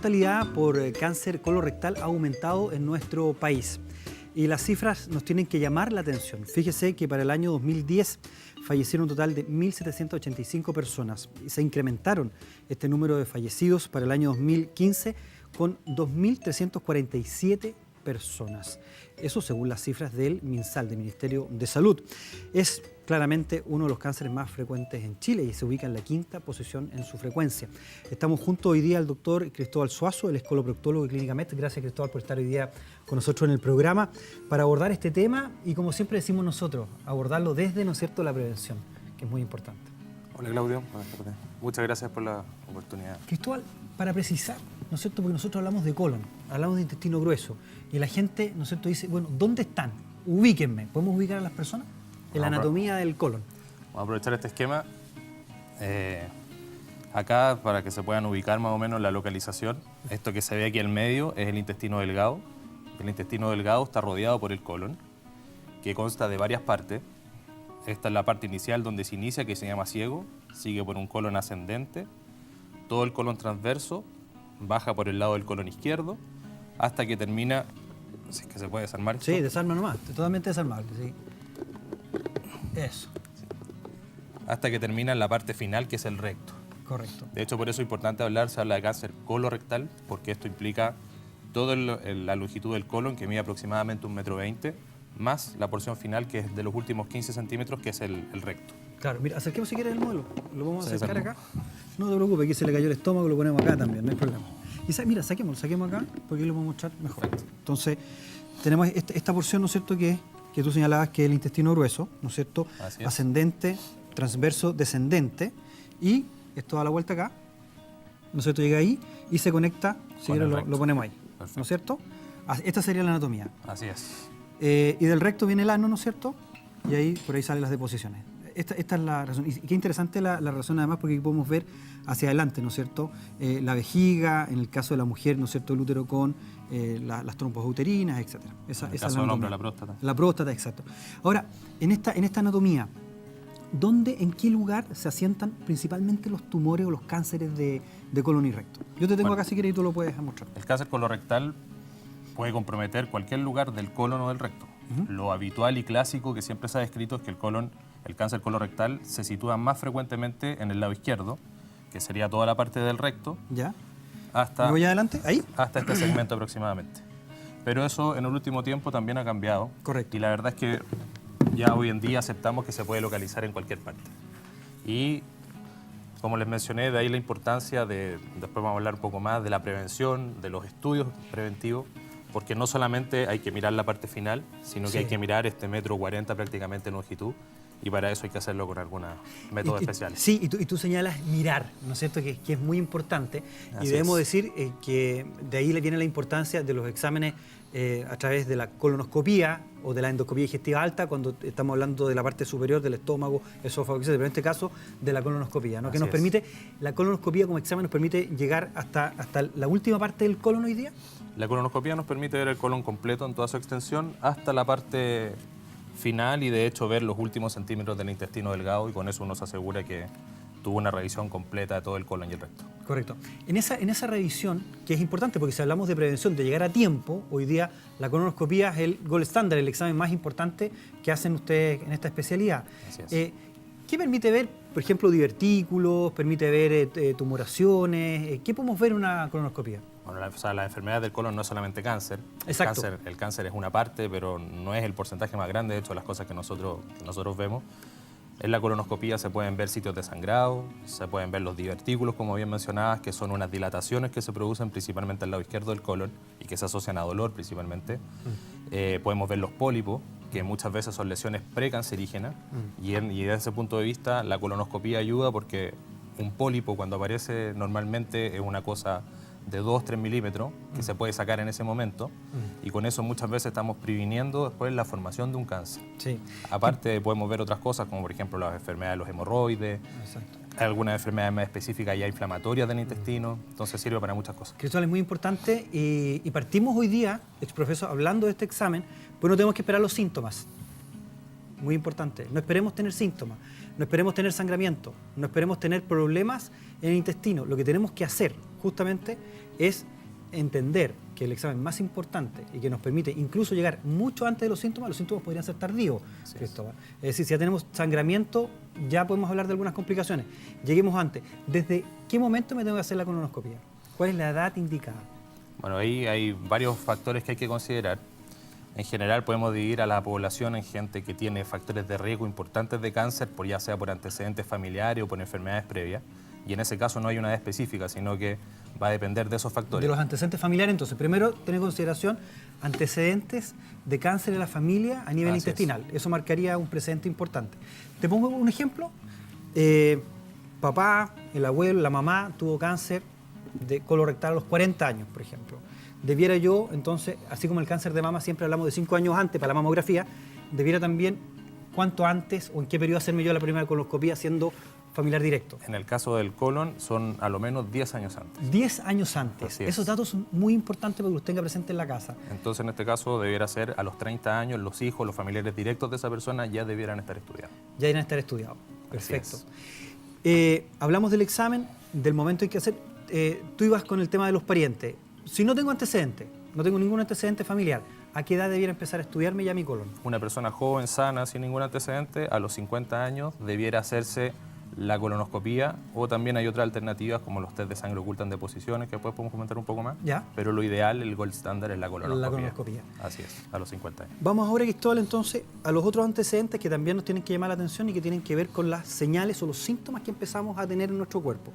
mortalidad por cáncer colorectal ha aumentado en nuestro país y las cifras nos tienen que llamar la atención. Fíjese que para el año 2010 fallecieron un total de 1.785 personas y se incrementaron este número de fallecidos para el año 2015 con 2.347 personas. Eso según las cifras del MinSal, del Ministerio de Salud. Es claramente uno de los cánceres más frecuentes en Chile y se ubica en la 5ª posición en su frecuencia. Estamos junto hoy día al doctor Cristóbal Suazo, el coloproctólogo de Clínica Met. Gracias, Cristóbal, por estar hoy día con nosotros en el programa para abordar este tema y, como siempre decimos nosotros, abordarlo desde, ¿no es cierto?, la prevención, que es muy importante. Hola, Claudio. Buenas tardes. Muchas gracias por la oportunidad. Cristóbal, para precisar, ¿no es cierto?, porque nosotros hablamos de colon, hablamos de intestino grueso y la gente, ¿no es cierto?, dice, bueno, ¿dónde están? Ubíquenme. ¿Podemos ubicar a las personas? En la anatomía del colon. Vamos a aprovechar este esquema. Acá, para que se puedan ubicar más o menos la localización, esto que se ve aquí al medio es el intestino delgado. El intestino delgado está rodeado por el colon, que consta de varias partes. Esta es la parte inicial donde se inicia, que se llama ciego, sigue por un colon ascendente, todo el colon transverso, baja por el lado del colon izquierdo, hasta que termina, si es que se puede desarmar esto. Sí, desarma nomás, totalmente desarmable, sí. Eso. Hasta que termina en la parte final, que es el recto. Correcto. De hecho, por eso es importante hablar, se habla de cáncer colorectal, porque esto implica toda la longitud del colon, que mide aproximadamente 1,20 m, más la porción final, que es de los últimos 15 centímetros, que es el recto. Claro, mira, acerquemos si quieres el modelo. Lo vamos a acercar acá. No te preocupes, aquí se le cayó el estómago, lo ponemos acá también, no hay problema. Y mira, saquemos acá, porque ahí lo vamos a mostrar mejor. Perfecto. Entonces, tenemos esta porción, ¿no es cierto?, que tú señalabas que es el intestino grueso, ¿no es cierto? Así es. Ascendente, transverso, descendente, y esto da la vuelta acá, ¿no es cierto? Llega ahí y se conecta, si quieres lo ponemos ahí, Perfecto. ¿no es cierto? Esta sería la anatomía. Así es. Y del recto viene el ano, ¿no es cierto? Y ahí, por ahí salen las deposiciones. Esta es la razón. Y qué interesante la razón además, porque aquí podemos ver hacia adelante, ¿no es cierto? La vejiga, en el caso de la mujer, ¿no es cierto?, el útero con las trompas uterinas, etc. En el caso del hombre, la próstata. La próstata, exacto. Ahora, en esta anatomía, ¿dónde, en qué lugar se asientan principalmente los tumores o los cánceres de colon y recto? Yo te tengo acá si quieres y tú lo puedes mostrar. El cáncer colorectal puede comprometer cualquier lugar del colon o del recto. Lo habitual y clásico que siempre se ha descrito es que el cáncer colorectal se sitúa más frecuentemente en el lado izquierdo, que sería toda la parte del recto, ¿Ya? hasta, ¿Voy adelante? ¿Ahí? hasta este segmento aproximadamente. Pero eso en el último tiempo también ha cambiado. Correcto. Y la verdad es que ya hoy en día aceptamos que se puede localizar en cualquier parte. Y como les mencioné, de ahí la importancia después vamos a hablar un poco más de la prevención, de los estudios preventivos, porque no solamente hay que mirar la parte final, sino que hay que mirar este 1,40 m prácticamente de longitud, y para eso hay que hacerlo con algunos métodos especiales. Sí, y tú señalas mirar, ¿no es cierto?, que es muy importante. Así y debemos es. decir que de ahí le viene la importancia de los exámenes a través de la colonoscopía o de la endoscopía digestiva alta, cuando estamos hablando de la parte superior del estómago, esófago, etc. Pero en este caso, de la colonoscopía, ¿no? Que nos permite, la colonoscopía como examen nos permite llegar hasta la última parte del colon hoy día. La colonoscopía nos permite ver el colon completo en toda su extensión hasta la parte final y de hecho ver los últimos centímetros del intestino delgado, y con eso uno se asegura que tuvo una revisión completa de todo el colon y el recto. Correcto. En esa revisión, que es importante porque si hablamos de prevención, de llegar a tiempo, hoy día la colonoscopía es el gold standard, el examen más importante que hacen ustedes en esta especialidad. Así es. ¿Qué permite ver, por ejemplo, divertículos, permite ver tumoraciones? ¿Qué podemos ver en una colonoscopía? Bueno, la enfermedad del colon no es solamente cáncer. Exacto. El cáncer es una parte, pero no es el porcentaje más grande. De hecho, las cosas que nosotros vemos. En la colonoscopía se pueden ver sitios de sangrado, se pueden ver los divertículos, como bien mencionabas, que son unas dilataciones que se producen principalmente al lado izquierdo del colon y que se asocian a dolor principalmente. Podemos ver los pólipos, que muchas veces son lesiones precancerígenas, y desde ese punto de vista la colonoscopía ayuda porque un pólipo cuando aparece normalmente es una cosa de 2-3 milímetros que se puede sacar en ese momento, y con eso muchas veces estamos previniendo después la formación de un cáncer. Sí. Aparte podemos ver otras cosas como por ejemplo las enfermedades de los hemorroides, Exacto. algunas enfermedades más específicas ya inflamatorias del intestino, entonces sirve para muchas cosas. Cristóbal, es muy importante y partimos hoy día, exprofesor, hablando de este examen, pues no tenemos que esperar los síntomas. Muy importante, no esperemos tener síntomas, no esperemos tener sangramiento, no esperemos tener problemas en el intestino. Lo que tenemos que hacer justamente es entender que el examen más importante y que nos permite incluso llegar mucho antes de los síntomas podrían ser tardíos, Cristóbal. Es decir, si ya tenemos sangramiento, ya podemos hablar de algunas complicaciones. Lleguemos antes. ¿Desde qué momento me tengo que hacer la colonoscopia? ¿Cuál es la edad indicada? Bueno, ahí hay varios factores que hay que considerar. En general podemos dividir a la población en gente que tiene factores de riesgo importantes de cáncer, ya sea por antecedentes familiares o por enfermedades previas. Y en ese caso no hay una edad específica, sino que va a depender de esos factores. De los antecedentes familiares, entonces, primero tener en consideración antecedentes de cáncer en la familia a nivel intestinal. Eso marcaría un precedente importante. Te pongo un ejemplo. Papá, el abuelo, la mamá tuvo cáncer de colorectal a los 40 años, por ejemplo. Debiera yo, entonces, así como el cáncer de mama, siempre hablamos de 5 años antes para la mamografía, debiera también cuánto antes o en qué periodo hacerme yo la primera colonoscopia siendo familiar directo. En el caso del colon son a lo menos 10 años antes. 10 años antes. Esos datos son muy importantes para que los tenga presente en la casa. Entonces, en este caso, debiera ser a los 30 años, los hijos, los familiares directos de esa persona ya debieran estar estudiados. Ya deben estar estudiados. Perfecto. Hablamos del examen, del momento en que hacer. Tú ibas con el tema de los parientes. Si no tengo antecedentes, no tengo ningún antecedente familiar, ¿a qué edad debiera empezar a estudiarme ya mi colon? Una persona joven, sana, sin ningún antecedente, a los 50 años debiera hacerse la colonoscopía, o también hay otras alternativas como los test de sangre ocultan deposiciones, que después podemos comentar un poco más. ¿Ya? Pero lo ideal, el gold standard, es la colonoscopía. La colonoscopía. Así es, a los 50 años. Vamos ahora, Cristóbal, entonces, a los otros antecedentes que también nos tienen que llamar la atención y que tienen que ver con las señales o los síntomas que empezamos a tener en nuestro cuerpo.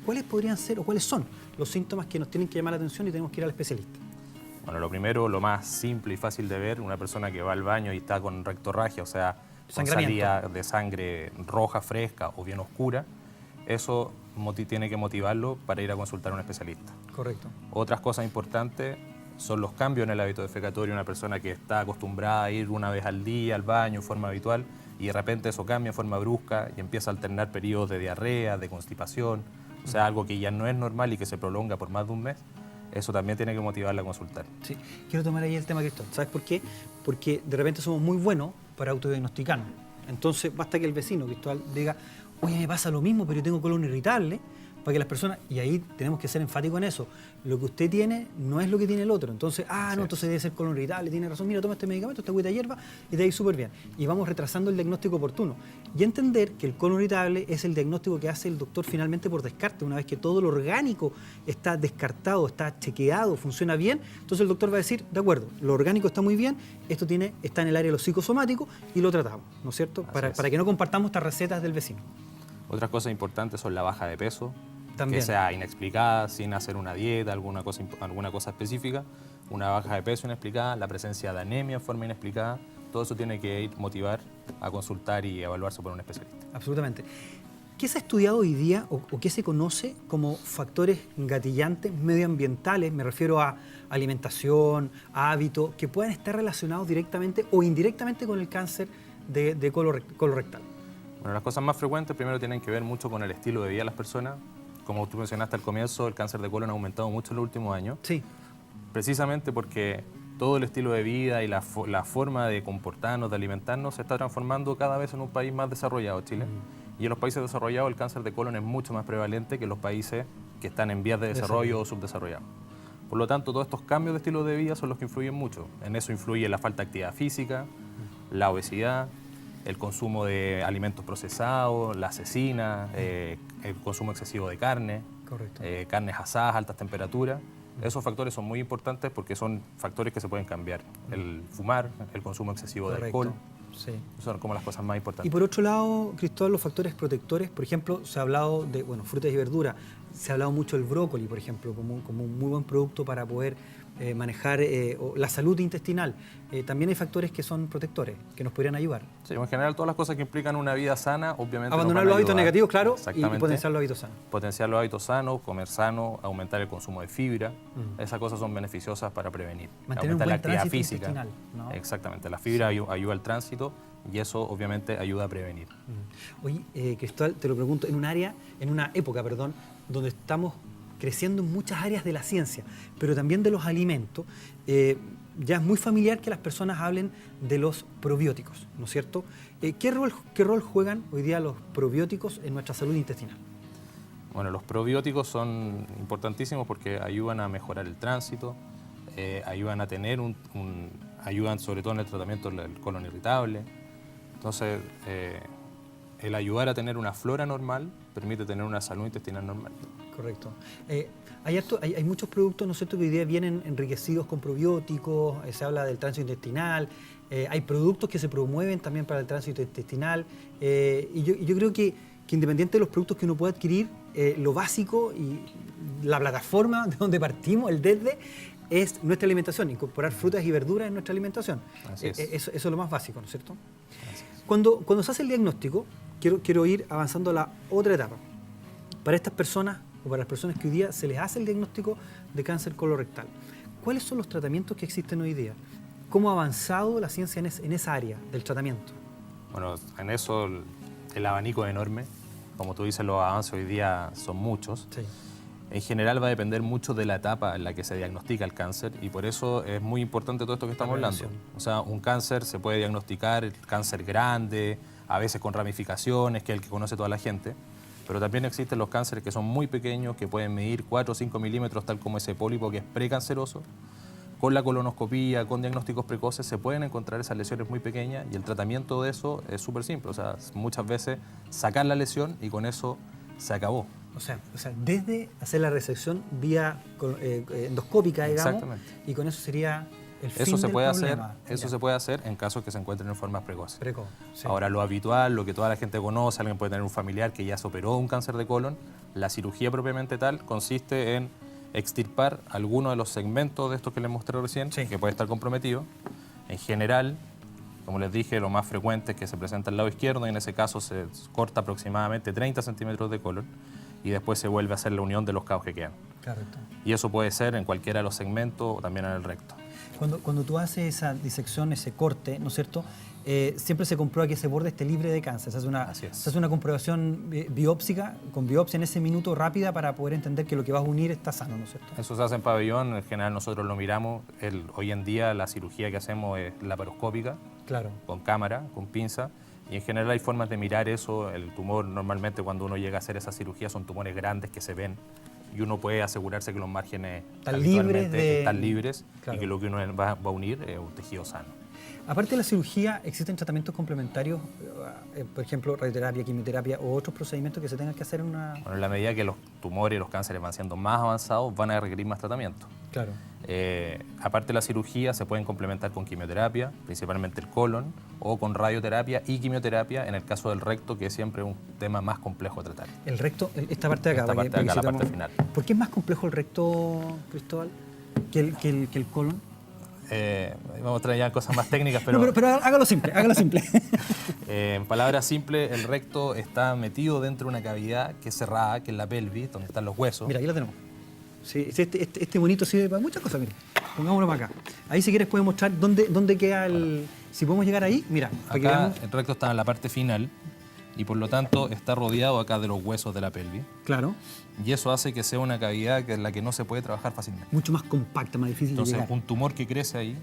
¿Cuáles podrían ser o cuáles son los síntomas que nos tienen que llamar la atención y tenemos que ir al especialista? Bueno, lo primero, lo más simple y fácil de ver, una persona que va al baño y está con rectorragia, o sea, con salida de sangre roja, fresca o bien oscura, eso tiene que motivarlo para ir a consultar a un especialista. Correcto. Otras cosas importantes son los cambios en el hábito defecatorio. Una persona que está acostumbrada a ir una vez al día al baño en forma habitual y de repente eso cambia en forma brusca y empieza a alternar periodos de diarrea, de constipación, o sea, algo que ya no es normal y que se prolonga por más de un mes. Eso también tiene que motivarla a consultar. Sí, quiero tomar ahí el tema, Cristóbal. ¿Sabes por qué? Porque de repente somos muy buenos para autodiagnosticarnos. Entonces basta que el vecino, Cristóbal, diga, oye, me pasa lo mismo, pero yo tengo colon irritable, para que las personas, y ahí tenemos que ser enfáticos en eso, lo que usted tiene no es lo que tiene el otro. Entonces, no, entonces debe ser colon irritable, tiene razón, mira, toma este medicamento, esta agüita de hierba, y te va a ir súper bien. Y vamos retrasando el diagnóstico oportuno. Y entender que el colon irritable es el diagnóstico que hace el doctor finalmente por descarte. Una vez que todo lo orgánico está descartado, está chequeado, funciona bien, entonces el doctor va a decir, de acuerdo, lo orgánico está muy bien, esto está en el área de lo psicosomático y lo tratamos, ¿no es cierto? Para que no compartamos estas recetas del vecino. Otras cosas importantes son la baja de peso, también, que sea inexplicada, sin hacer una dieta, alguna cosa específica, una baja de peso inexplicada, la presencia de anemia en forma inexplicada, todo eso tiene que motivar a consultar y evaluarse por un especialista. Absolutamente. ¿Qué se ha estudiado hoy día o qué se conoce como factores gatillantes medioambientales? Me refiero a alimentación, a hábitos, que puedan estar relacionados directamente o indirectamente con el cáncer de colorectal. Bueno, las cosas más frecuentes primero tienen que ver mucho con el estilo de vida de las personas. Como tú mencionaste al comienzo, el cáncer de colon ha aumentado mucho en los últimos años. Sí. Precisamente porque todo el estilo de vida y la forma de comportarnos, de alimentarnos, se está transformando cada vez en un país más desarrollado, Chile. Y en los países desarrollados el cáncer de colon es mucho más prevalente que en los países que están en vías de desarrollo o subdesarrollados. Por lo tanto, todos estos cambios de estilo de vida son los que influyen mucho. En eso influye la falta de actividad física, la obesidad, el consumo de alimentos procesados, la cecina, el consumo excesivo de carne, carnes asadas a altas temperaturas. Esos factores son muy importantes porque son factores que se pueden cambiar. El fumar, el consumo excesivo de alcohol, son como las cosas más importantes. Y por otro lado, Cristóbal, los factores protectores, por ejemplo, se ha hablado de frutas y verduras, se ha hablado mucho del brócoli, por ejemplo, como un muy buen producto para poder manejar la salud intestinal. También hay factores que son protectores, que nos podrían ayudar. Sí, en general todas las cosas que implican una vida sana, obviamente abandonar los hábitos negativos, claro, y potenciar los hábitos sanos. Potenciar los hábitos sanos, comer sano, aumentar el consumo de fibra. Esas cosas son beneficiosas para prevenir. Mantener aumentar un buen la actividad tránsito física. intestinal, ¿no? Exactamente, la fibra ayuda al tránsito y eso obviamente ayuda a prevenir. Oye, Cristóbal, te lo pregunto, en una época, donde estamos creciendo en muchas áreas de la ciencia, pero también de los alimentos, ya es muy familiar que las personas hablen de los probióticos, ¿no es cierto? ¿Qué rol juegan hoy día los probióticos en nuestra salud intestinal? Bueno, los probióticos son importantísimos porque ayudan a mejorar el tránsito, ayudan a tener ayudan sobre todo en el tratamiento del colon irritable. Entonces, el ayudar a tener una flora normal permite tener una salud intestinal normal. Correcto. Hay muchos productos, ¿no es cierto?, que hoy día vienen enriquecidos con probióticos, se habla del tránsito intestinal, hay productos que se promueven también para el tránsito intestinal, y yo creo que independiente de los productos que uno pueda adquirir, lo básico y la plataforma de donde partimos, el desde, es nuestra alimentación, incorporar frutas y verduras en nuestra alimentación. Eso es lo más básico, ¿no es cierto? Cuando se hace el diagnóstico, quiero ir avanzando a la otra etapa. Para estas personas, o para las personas que hoy día se les hace el diagnóstico de cáncer colorectal, ¿cuáles son los tratamientos que existen hoy día? ¿Cómo ha avanzado la ciencia en esa área del tratamiento? Bueno, en eso el abanico es enorme. Como tú dices, los avances hoy día son muchos. Sí. En general va a depender mucho de la etapa en la que se diagnostica el cáncer y por eso es muy importante todo esto que estamos hablando. O sea, un cáncer se puede diagnosticar, el cáncer grande, a veces con ramificaciones, que es el que conoce toda la gente, pero también existen los cánceres que son muy pequeños, que pueden medir 4 o 5 milímetros, tal como ese pólipo que es precanceroso. Con la colonoscopía, con diagnósticos precoces, se pueden encontrar esas lesiones muy pequeñas y el tratamiento de eso es súper simple. O sea, muchas veces sacar la lesión y con eso se acabó. O sea, desde hacer la resección vía endoscópica, digamos, exactamente, y con eso sería el fin eso se del puede problema. se puede hacer en casos que se encuentren en formas precoces. Sí. Ahora, lo habitual, lo que toda la gente conoce, alguien puede tener un familiar que ya se operó un cáncer de colon, la cirugía propiamente tal consiste en extirpar alguno de los segmentos de estos que les mostré recién, sí, que puede estar comprometido. En general, como les dije, lo más frecuente es que se presenta al lado izquierdo y en ese caso se corta aproximadamente 30 centímetros de colon y después se vuelve a hacer la unión de los cabos que quedan. Correcto. Y eso puede ser en cualquiera de los segmentos o también en el recto. Cuando tú haces esa disección, ese corte, ¿no es cierto?, siempre se comprueba que ese borde esté libre de cáncer. Se hace una comprobación biópsica, con biopsia en ese minuto rápida para poder entender que lo que vas a unir está sano, ¿no es cierto? Eso se hace en pabellón, en general nosotros lo miramos. Hoy en día la cirugía que hacemos es laparoscópica, claro, con cámara, con pinza, y en general hay formas de mirar eso. El tumor, normalmente cuando uno llega a hacer esa cirugía, son tumores grandes que se ven y uno puede asegurarse que los márgenes están libres claro, y que lo que uno va a unir es un tejido sano. Aparte de la cirugía, ¿existen tratamientos complementarios, por ejemplo, radioterapia, quimioterapia o otros procedimientos que se tengan que hacer en una...? Bueno, en la medida que los tumores y los cánceres van siendo más avanzados, van a requerir más tratamiento. Claro. Aparte de la cirugía, se pueden complementar con quimioterapia, principalmente el colon, o con radioterapia y quimioterapia en el caso del recto, que es siempre un tema más complejo de tratar. El recto, esta parte de acá. La parte final. ¿Por qué es más complejo el recto, Cristóbal, que el colon? Vamos a traer ya cosas más técnicas, pero... No, pero hágalo simple, hágalo simple. En palabras simples, el recto está metido dentro de una cavidad que es cerrada, que es la pelvis, donde están los huesos. Mira, aquí la tenemos. Sí, este bonito sirve para muchas cosas, mira. Pongámoslo para acá. Ahí si quieres puedes mostrar dónde queda el... Si podemos llegar ahí, mira. Acá el recto está en la parte final y por lo tanto está rodeado acá de los huesos de la pelvis. Claro. Y eso hace que sea una cavidad en la que no se puede trabajar fácilmente. Mucho más compacta, más difícil de llegar. Entonces, un tumor que crece ahí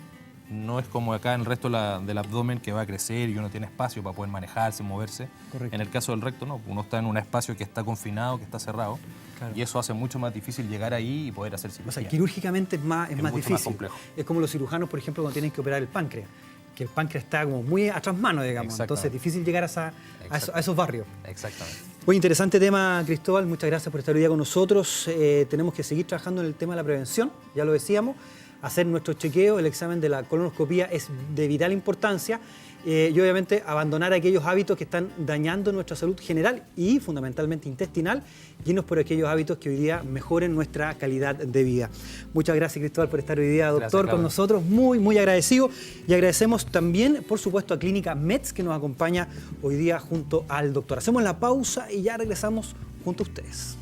no es como acá en el resto del abdomen, que va a crecer y uno tiene espacio para poder manejarse, moverse. Correcto. En el caso del recto, no. Uno está en un espacio que está confinado, que está cerrado. Claro. Y eso hace mucho más difícil llegar ahí y poder hacer cirugía. O sea, quirúrgicamente es más difícil. Más complejo. Es como los cirujanos, por ejemplo, cuando tienen que operar el páncreas, que el páncreas está como muy atrás mano, digamos. Entonces es difícil llegar a esos barrios. Exactamente. Muy interesante tema, Cristóbal. Muchas gracias por estar hoy día con nosotros. Tenemos que seguir trabajando en el tema de la prevención, ya lo decíamos. Hacer nuestro chequeo, el examen de la colonoscopía es de vital importancia y obviamente abandonar aquellos hábitos que están dañando nuestra salud general y fundamentalmente intestinal, irnos por aquellos hábitos que hoy día mejoren nuestra calidad de vida. Muchas gracias, Cristóbal, por estar hoy día, doctor, con nosotros. Muy, muy agradecido. Y agradecemos también, por supuesto, a Clínica Metz, que nos acompaña hoy día junto al doctor. Hacemos la pausa y ya regresamos junto a ustedes.